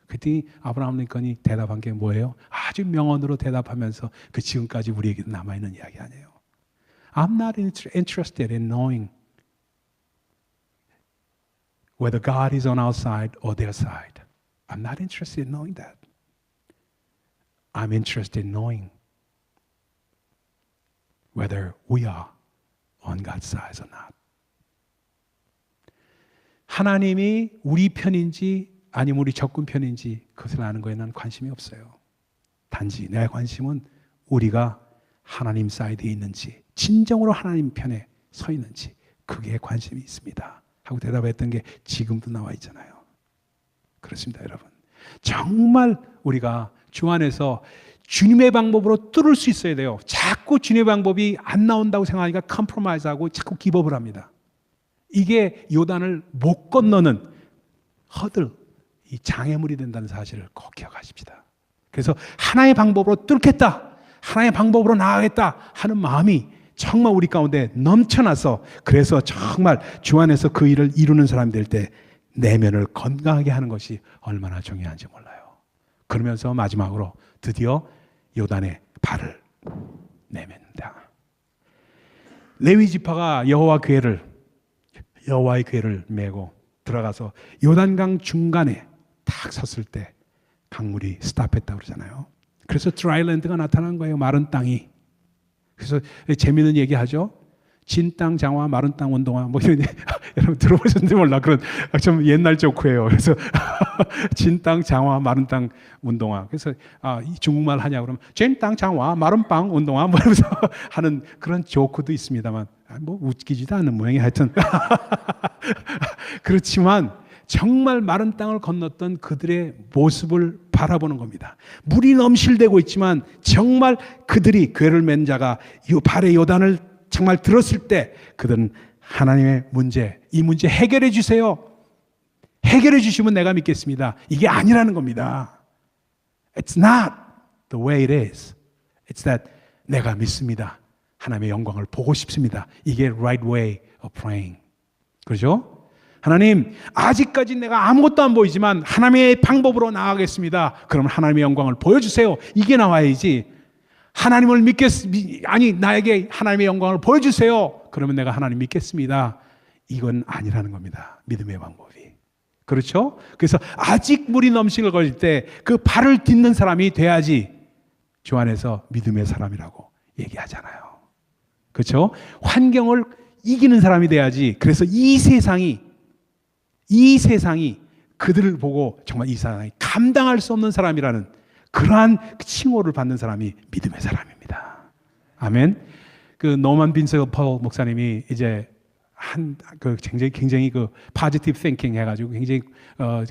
그때 아브라함 링컨이 대답한 게 뭐예요? 아주 명언으로 대답하면서 그 지금까지 우리에게 남아있는 이야기 아니에요. I'm not interested in knowing whether God is on our side or their side. I'm not interested in knowing that. I'm interested in knowing whether we are on God's side or not. 하나님이 우리 편인지 아니면 우리 적군 편인지 그것을 아는 거에 난 관심이 없어요. 단지 내 관심은 우리가 하나님 사이드에 있는지, 진정으로 하나님 편에 서 있는지, 그게 관심이 있습니다 하고 대답했던 게 지금도 나와 있잖아요. 그렇습니다, 여러분. 정말 우리가 주 안에서 주님의 방법으로 뚫을 수 있어야 돼요. 자꾸 주님의 방법이 안 나온다고 생각하니까 컴프로마이즈하고 자꾸 기법을 합니다. 이게 요단을 못 건너는 허들, 이 장애물이 된다는 사실을 꼭 기억하십시다. 그래서 하나의 방법으로 뚫겠다, 하나의 방법으로 나아가겠다 하는 마음이 정말 우리 가운데 넘쳐나서, 그래서 정말 주 안에서 그 일을 이루는 사람이 될 때 내면을 건강하게 하는 것이 얼마나 중요한지 몰라요. 그러면서 마지막으로 드디어 요단의 발을 내밉니다. 레위 지파가 여호와의 궤를 메고 들어가서 요단강 중간에 딱 섰을 때 강물이 스탑했다고 그러잖아요. 그래서 드라이랜드가 나타난 거예요. 마른 땅이. 그래서 재미있는 얘기하죠. 진 땅 장화, 마른 땅 운동화. 뭐 이런 여러분 들어보셨는지 몰라. 그런 좀 옛날 조크예요. 그래서 진 땅 장화, 마른 땅 운동화. 그래서 중국말 하냐 그러면 진 땅 장화, 마른 빵 운동화 뭐 이러면서 하는 그런 조크도 있습니다만 뭐 웃기지도 않는 모양이 하여튼 그렇지만 정말 마른 땅을 건넜던 그들의 모습을 바라보는 겁니다. 물이 넘실대고 있지만 정말 그들이 궤를 맨 자가 발의 요단을 정말 들었을 때 그들은 하나님의 문제, 이 문제 해결해 주세요. 해결해 주시면 내가 믿겠습니다. 이게 아니라는 겁니다. It's not the way it is. It's that 내가 믿습니다. 하나님의 영광을 보고 싶습니다. 이게 right way of praying. 그렇죠? 하나님, 아직까지 내가 아무것도 안 보이지만 하나님의 방법으로 나아가겠습니다. 그러면 하나님의 영광을 보여주세요. 이게 나와야지. 하나님을 나에게 하나님의 영광을 보여주세요. 그러면 내가 하나님 믿겠습니다. 이건 아니라는 겁니다. 믿음의 방법이. 그렇죠? 그래서 아직 물이 넘실을 거릴 때 그 발을 딛는 사람이 돼야지 주 안에서 믿음의 사람이라고 얘기하잖아요. 그렇죠? 환경을 이기는 사람이 돼야지. 그래서 이 세상이 그들을 보고 정말 이 세상이 감당할 수 없는 사람이라는 그러한 칭호를 받는 사람이 믿음의 사람입니다. 아멘. 그 노만 빈서 펄 목사님이 이제 굉장히 그 positive thinking 해가지고 굉장히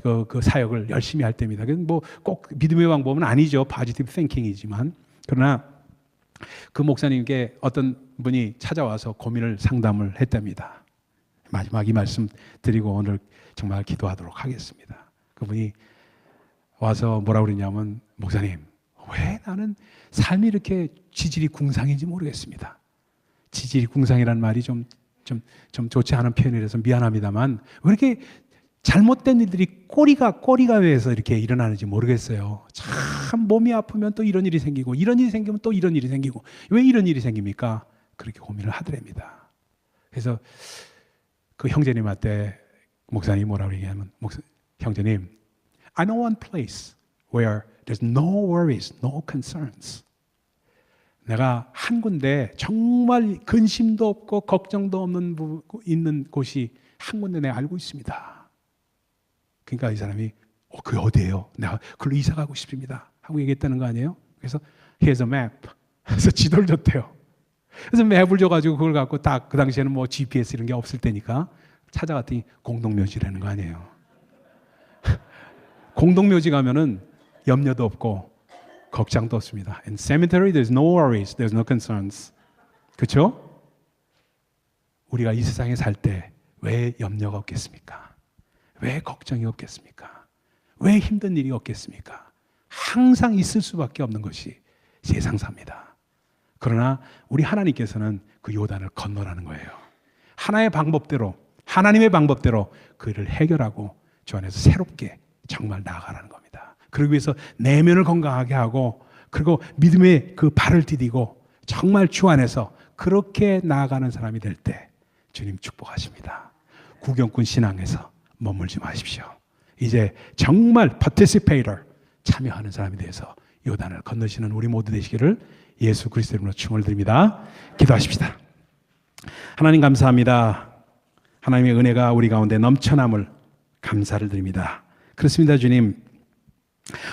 그 사역을 열심히 할 때입니다. 뭐 꼭 믿음의 방법은 아니죠. positive thinking이지만 그러나 그 목사님께 어떤 분이 찾아와서 고민을 상담을 했답니다. 마지막 이 말씀 드리고 오늘 정말 기도하도록 하겠습니다. 그분이 와서 뭐라고 그러냐면, 목사님, 왜 나는 삶이 이렇게 지질이 궁상인지 모르겠습니다. 지질이 궁상이라는 말이 좀 좋지 않은 표현이라서 미안합니다만, 왜 이렇게 잘못된 일들이 꼬리가 왜서 이렇게 일어나는지 모르겠어요. 참 몸이 아프면 또 이런 일이 생기고, 이런 일이 생기면 또 이런 일이 생기고, 왜 이런 일이 생깁니까? 그렇게 고민을 하더랍니다. 그래서 그 형제님한테 목사님이 뭐라고 얘기하면, 형제님, I know one place where there's no worries, no concerns. 내가 한 군데 정말 근심도 없고 걱정도 없는 있는 곳이 한 군데 내가 알고 있습니다. 그러니까 이 사람이 그게 어디예요? 내가 그걸로 이사 가고 싶습니다 하고 얘기했다는 거 아니에요? 그래서 here's a map. 그래서 지도를 줬대요. 그래서 맵을 줘가지고 그걸 갖고 딱 그 당시에는 뭐 GPS 이런 게 없을 때니까 찾아갔더니 공동묘지라는 거 아니에요. 공동묘지 가면은 염려도 없고 걱정도 없습니다. In cemetery there's no worries, there's no concerns. 그렇죠? 우리가 이 세상에 살 때 왜 염려가 없겠습니까? 왜 걱정이 없겠습니까? 왜 힘든 일이 없겠습니까? 항상 있을 수밖에 없는 것이 세상사입니다. 그러나 우리 하나님께서는 그 요단을 건너라는 거예요. 하나님의 방법대로 그 일을 해결하고 주 안에서 새롭게 정말 나아가라는 겁니다. 그러기 위해서 내면을 건강하게 하고, 그리고 믿음의 그 발을 디디고 정말 주 안에서 그렇게 나아가는 사람이 될 때 주님 축복하십니다. 구경꾼 신앙에서 머물지 마십시오. 이제 정말 participator, 참여하는 사람이 돼서 요단을 건너시는 우리 모두 되시기를 예수 그리스도 이름으로 축원을 드립니다. 기도하십시다. 하나님 감사합니다. 하나님의 은혜가 우리 가운데 넘쳐남을 감사를 드립니다. 그렇습니다, 주님.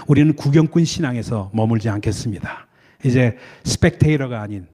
우리는 구경꾼 신앙에서 머물지 않겠습니다. 이제 스펙테이터가 아닌